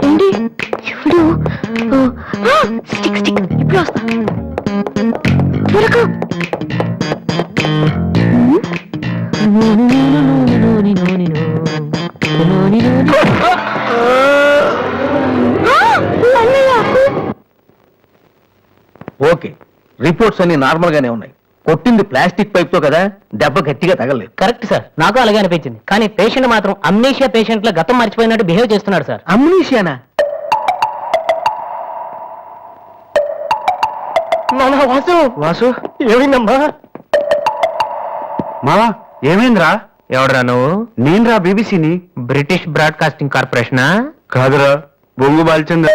ఏంటి ఇప్పుడు స్టిక్ ఇప్పుడు వస్తా త్వరగా ఓకే, రిపోర్ట్స్ అన్ని నార్మల్ గానే ఉన్నాయి. కొట్టింది ప్లాస్టిక్ పైప్ తో కదా, దెబ్బ గట్టిగా తగలలేదు. కరెక్ట్ సార్, నాకు అలాగే అనిపించింది. కానీ పేషెంట్ మాత్రం అమ్నీషియా పేషెంట్ లా గతం మర్చిపోయినట్టు బిహేవ్ చేస్తున్నాడు సార్. అమ్నీషియానా? వాసు వాసు, ఏమైందమ్మా? మావా ఏమైందిరా? ఎవడరా నువ్వు? నేనురా, బీబీసీని. British broadcasting కార్పొరేషనా? కాదురా, బొంగు బాల్చంద్ర.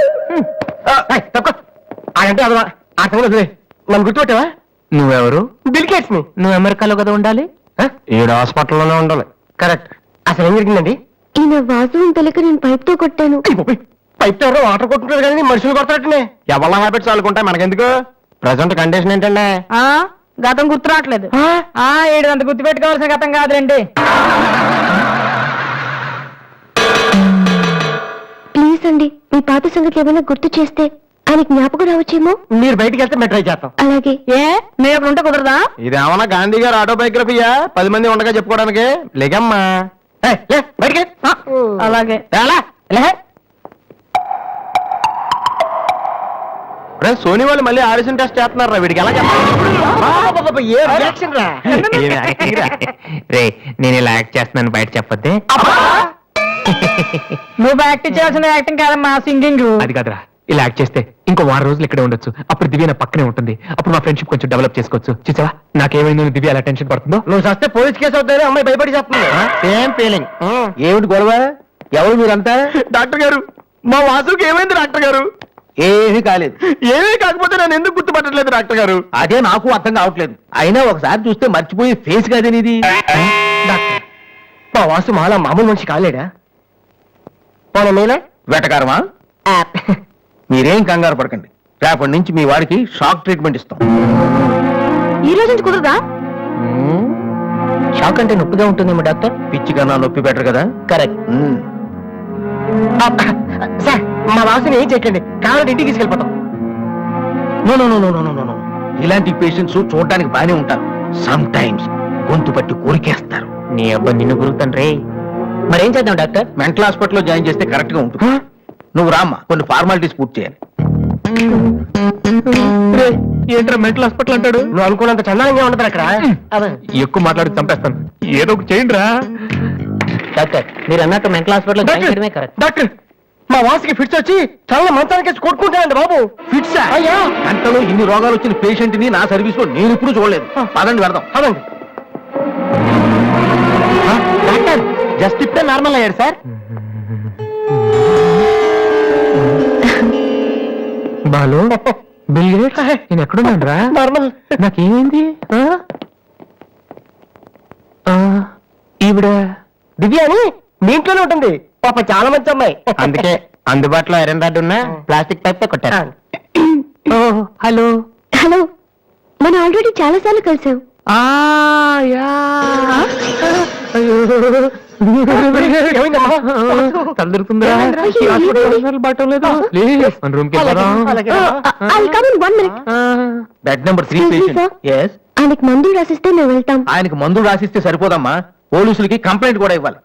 అంటే అదవా ఆ సంగతి నన్ను గుర్తుపెట్టావా? నువ్వెవరు? బిల్ గేట్స్ ని. నువ్వు అమెరికాలో కదా ఉండాలి, ఈడు హాస్పిటల్లోనే ఉండాలి. కరెక్ట్. అసలు ఏం జరిగిందండి? ఈయన వాసు తెలియక నేను పైప్ తో కొట్టాను. పైప్ తో ఎవరో వాటర్ కొట్టుకుంటారు కానీ మనుషులు కొడతారటనే. ఎవరి హ్యాబిట్స్ వాళ్ళకుంటాయి, మనకెందుకు? ప్రజెంట్ కండిషన్ ఏంటండి? గతం గుర్తు రావట్లేదు. ఏడు అంత గుర్తు పెట్టుకోవాల్సిన గతం కాదులేండి. ప్లీజ్ అండి, మీ పాత సంగతి ఏమైనా గుర్తు చేస్తే ఆయనకి జ్ఞాపకం రావచ్చేమో. మీరు బయటికి వెళ్తే మేము ట్రై చేస్తాం. అలాగే. నేను అప్పుడు ఉంటే కుదరదా? ఇదేమన్నా గాంధీ గారు ఆటోబయోగ్రఫీయా 10 మంది ఉండగా చెప్పుకోవడానికి? లేకమ్మా బయటికి. అలాగే. సోనీ వాళ్ళు మళ్ళీ ఆడిషన్ టెస్ట్ చేస్తున్నారు. వీడికి ఎలా రే, నేను ఇలా యాక్ట్ చేస్తున్నాను బయట చెప్పొద్దే. నువ్వు యాక్టింగ్ చేయాల్సిన యాక్టింగ్ కాదమ్మా, సింగింగ్. అది కాదురా, ఇలా యాక్ట్ చేస్తే ఇంకో 1 రోజులు ఇక్కడే ఉండొచ్చు. అప్పుడు దివ్య నా పక్కనే ఉంటుంది. అప్పుడు మా ఫ్రెండ్షిప్ కొంచెం డెవలప్ చేసుకోవచ్చు. చూసావా నాకేమైందో దివ్య అలా టెన్షన్ పడుతుందో. నువ్వు వస్తే పోలీస్ కేసు అవుతాయి, అమ్మాయి భయపడి చేస్తుంది. Same feeling. ఏమిటి గొడవ? ఎవరు మీరంతా? డాక్టర్ గారు, మా వాసుకి ఏమైంది డాక్టర్ గారు? ఏమీ కాలేదు. ఏమీ కాకపోతే నన్ను ఎందుకు గుర్తుపట్టలేదు డాక్టర్ గారు? అదే నాకు అర్థం కావట్లేదు. అయినా ఒకసారి చూస్తే మర్చిపోయి ఫేస్ కాదేని ఇది. డాక్టర్, మా వాసు మాలా మామూలు మనిషి కాలేడా? పోనీ మీలే వెటకారమా? మీరేం కంగారు పడకండి. రేపటి నుంచి మీ వాడికి షాక్ ట్రీట్మెంట్ ఇస్తాం. ఈ రోజు నుంచి కుదరదా? షాక్ అంటే నొప్పిగా ఉంటుందేమో డాక్టర్. పిచ్చి కన్నా నొప్పి బెటర్ కదా. కరెక్ట్. సార్, మా వాసుని ఏం చేయకండి, కావాలంటే ఇంటికి తీసుకెళ్ళిపోతాం. No no no no no no no. ఇలాంటి పేషెంట్స్ చూడడానికి బానే ఉంటారు. సమ్ టైమ్స్ గొంతు పట్టి కోరికేస్తారు. నీ అబ్బాయి నిన్ను గురుతండ్రి. మరేం చేద్దాం డాక్టర్? మెంటల్ హాస్పిటల్లో జాయిన్ చేస్తే కరెక్ట్ గా ఉంటుంది. నువ్వు రామ్మా, కొన్ని ఫార్మాలిటీస్ పూర్తి చేయాలి. ఏంట్రా మెంటల్ హాస్పిటల్ అంటాడు? నువ్వు అనుకున్నంత చందానంగా ఉండదు అక్కడ. ఎక్కువ మాట్లాడి చంపేస్తాను. ఏదో ఒకటి చేయండి రా. డాక్టర్, మీరు అన్నట్టు మెంటల్ హాస్పిటల్ జాయిన్ చేయడమే కరెక్ట్. డాక్టర్, మా వాసుకి ఫిట్స్ వచ్చి చాలా మంచానికి కొట్టుకుంటానండి బాబు. ఫిట్స్ అయ్యా? గంటలో ఇన్ని రోగాలు వచ్చిన పేషెంట్ ని నా సర్వీస్ లో నేను ఇప్పుడు చూడలేదు. పదండి వెళ్దాం. అదండి. డాక్టర్, జస్ట్ ఇప్పుడే నార్మల్ అయ్యాడు సార్. బాలు, బిల్ గేట్స్, నేను ఎక్కడున్నాను రా? నార్మల్. నాకేమైంది? ఈవిడ దివ్య అని మీ ఇంట్లోనే ఉంటుంది. పాప చాలా మంచి అమ్మాయి. అందుకే అందుబాటులో ఐరన్ రాడ్ ఉన్న ప్లాస్టిక్ పైప్ కొట్టారు. హలో హలో, మనం ఆల్రెడీ చాలా సార్లు కలిసాం. Bed number 3 patient. ఆయనకి మందులు రాసిస్తే మేము వెళ్తాం. ఆయనకు మందులు రాసిస్తే సరిపోదమ్మా, పోలీసులకి కంప్లైంట్ కూడా ఇవ్వాలి.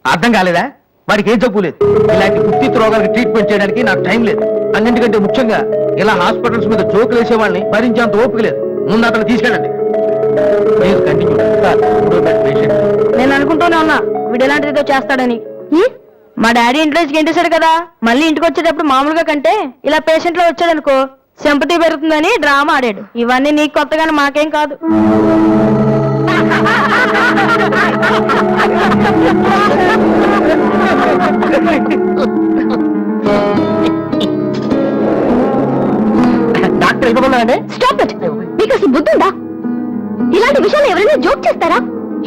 అర్థం కాలేదా? వాడికి ఏం జబ్బు లేదు. ఇలాంటి ఉత్తిత్ రోగాలకి ట్రీట్మెంట్ చేయడానికి నాకు టైం లేదు. అన్నింటికంటే ముఖ్యంగా ఇలా హాస్పిటల్స్ మీద జోకులు వేసే వాళ్ళని భరించేంత ఓపిక లేదు. ముందు అతను తీసుకెళ్ళండి. Please continue. నేను అనుకుంటూనే ఉన్నా వీడు ఎలాంటిదో చేస్తాడని. మా డాడీ ఇంట్లో గెంటేశాడు కదా, మళ్ళీ ఇంటికి వచ్చేటప్పుడు మామూలుగా కంటే ఇలా పేషెంట్ లో వచ్చాడనుకో సింపతి పెరుగుతుందని డ్రామా ఆడాడు. ఇవన్నీ నీకు కొత్తగానే మాకేం కాదు. డాక్టర్ ఇవ్వమన్నారండి. Stop it. మీకు అసలు బుద్ధి ఉందా? ఇలాంటి విషయాలు ఎవరైనా జోక్ చేస్తారా?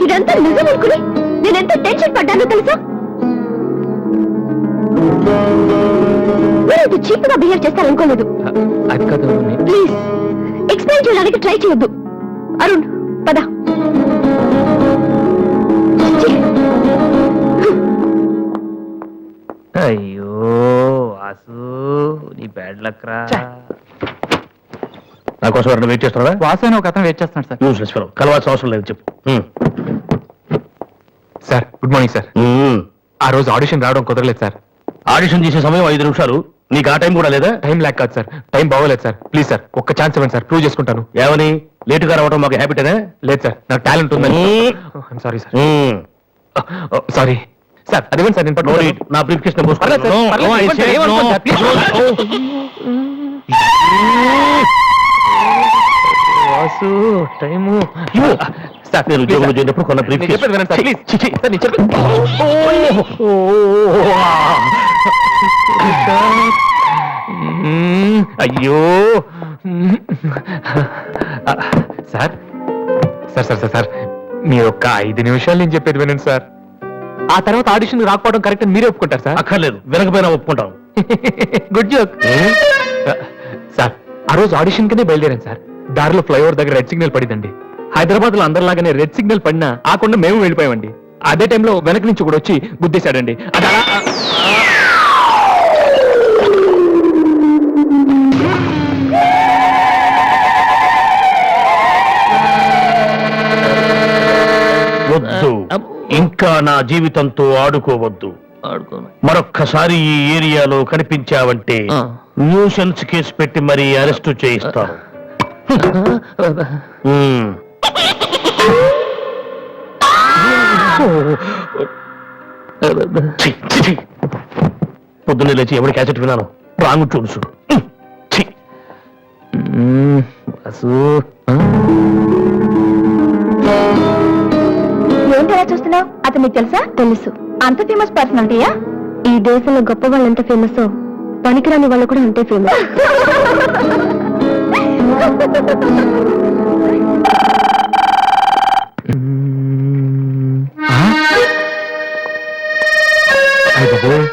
ఇదంతా నిజం అనుకుని నేను ఎంత టెన్షన్ పడ్డానో తెలుసా? మీరు ఇంత చీప్ గా బిహేవ్ చేస్తారనుకోలేదు. ప్లీజ్ ఎక్స్ప్లెయిన్ చేయడానికి ట్రై చేయొద్దు. అరుణ్ పద. వాసు నీ బ్యాడ్ లక్ రా. నా కోసం ఎవరైనా వెయిట్ చేస్తున్నారా? వాసు అని ఒక అతను వెయిట్ చేస్తున్నాడు సార్. యూస్లెస్ ఫెలో, కలవాల్సిన అవసరం లేదు, చెప్పు. Sir good morning sir. ఆ రోజు ఆడిషన్ రావడం కుదరలేదు సార్. ఆడిషన్ చేసే సమయం 5 నిమిషాలు, నీకు ఆ టైం కూడా లేదా? టైం లేక కాదు సార్, టైం బాగోలేదు సార్. ప్లీజ్ సార్ ఒక్క ఛాన్స్ ఇవ్వండి సార్, ప్రూవ్ చేసుకుంటాను. ఏమని లేటుగా రావడం మాకు హ్యాబిటేనా? లేదు సార్, నాకు టాలెంట్ ఉందని. Sorry sir, sorry sir. అదేమని సార్, నేను No పట్టుకోలేదు. need. నా బ్రీఫ్ కేసు పర్లేదు సార్, పర్లేదు, ఇవ్వండి సార్, ఏమనుకోండి sir, please. Vasu time sir, నేను ఉద్యోగంలో చేరినప్పుడు కొన్న బ్రీఫ్ నేను చెప్పేది వినండి సార్, ప్లీజ్. సార్, నేను చెప్పేది. అయ్యో sir sir sir sir sir మీరు ఒక్క 5 నిమిషాలు నేను చెప్పేది వినండి సార్. ఆ తర్వాత ఆడిషన్ రాకపోవడం కరెక్ట్ అని మీరే ఒప్పుకుంటారు సార్? అక్కర్లేదు, వినకపోయినా ఒప్పుకుంటాం. Good joke sir. ఆ రోజు ఆడిషన్ కిందే బయలుదేరాను సార్. దారిలో ఫ్లైఓవర్ దగ్గర రెడ్ సిగ్నల్ పడిందండి. హైదరాబాద్ లో అందరిలాగానే రెడ్ సిగ్నల్ పడినా ఆకుండా మేము వెళ్ళిపోయామండి. అదే టైంలో వెనక నుంచి కూడా వచ్చి గుద్దేశాడండి. అది అలా వద్దు, ఇంకా నా జీవితంతో ఆడుకోవద్దు. మరొక్కసారి ఈ ఏరియాలో కనిపించావంటే న్యూసెన్స్ కేసు పెట్టి మరీ అరెస్టు చేయిస్తాను. పొద్దున్నే లేచి ఎవరి క్యాసెట్ విన్నాను, రాంగ్ చూడుసు. ఏంటి అలా చూస్తున్నావు? అతను నీకు తెలుసా? తెలుసు. అంత ఫేమస్ పర్సనాలిటీయా? ఈ దేశంలో గొప్ప వాళ్ళు ఎంత ఫేమస్, పనికిరాని వాళ్ళు కూడా అంతే ఫేమస్.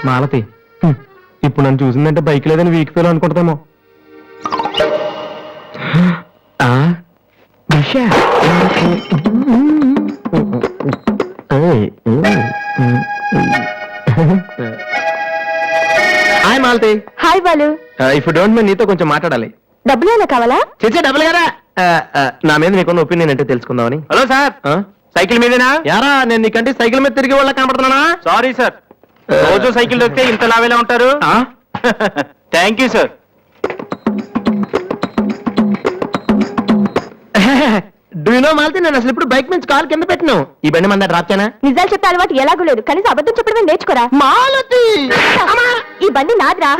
మాలతి ఇప్పుడు నన్ను చూసిందంటే బైక్ లేదని వీక్ ఫీల్ అనుకుంటామో. Hi Malathi. Hi Balu. If don't mind నీతో కొంచెం మాట్లాడాలి. డబ్బులు ఏమైనా కావాలా? చేసే డబ్బులు కదా. నా మీద నీకున్న ఒపీనియన్ అంటే తెలుసుకుందామని. హలో సార్, సైకిల్ మీదేనా? యారా, నేను నీకంటే సైకిల్ మీద తిరిగి వాళ్ళ కనపడుతున్నానా? సారీ సార్, రోజు సైకిల్ దొరికితే ఇంత లావేలా ఉంటారు. Thank you sir. Do you know Malathi, నేను అసలు ఇప్పుడు బైక్ నుంచి కాల్ కింద పెట్టినావు. ఈ బండి మంద డ్రాప్ చేయనా? నిజాలు చెప్పే అలవాటు ఎలాగూ లేదు, కనీసం అబద్ధం చెప్పడమే నేర్చుకోరా. మాలతి, ఈ బండి నాదిరా.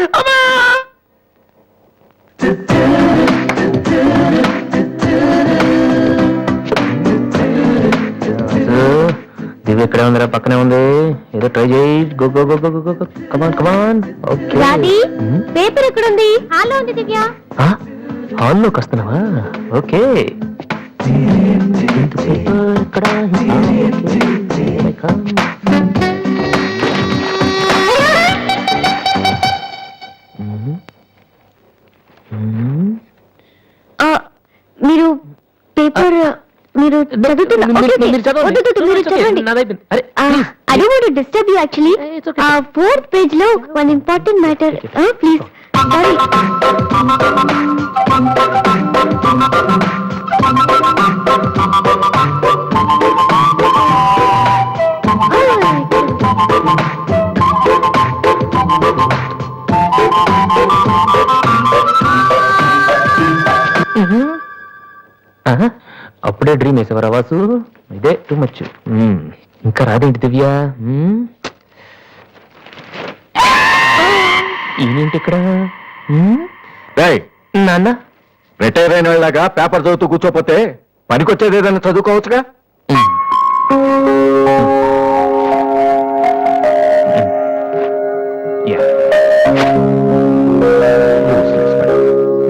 ఇది ఎక్కడే ఉందిరా, పక్కనే ఉంది. ఏదో ట్రై చేయి. Go go go go go go, come on come on. Okay. రాది, పేపర్ ఎక్కడుంది? హాల్లో ఉంది దివ్య. హాల్లోకి వస్తున్నావా? ఓకే. ఇక్కడ మీరు పేపర్ మీరు చదువుతున్నా? మీరు ఓకే, ఓకే. చదవండి. వద్దు, వద్దు, మీరు చదవండి. నాదైపోయింది. అరే I don't want to disturb you actually. It's okay. 4th page లో one important matter. Please. Sorry. అప్పుడే డ్రీమ్ వేసేవారా వాసు? ఇదే టూ మచ్. ఇంకా రాదేంటి దివ్య? ఈయనేంటి ఇక్కడ? నాన్న, రిటైర్ అయిన వాళ్ళగా పేపర్ చదువుతూ కూర్చోపోతే పనికొచ్చేది ఏదైనా చదువుకోవచ్చుగా.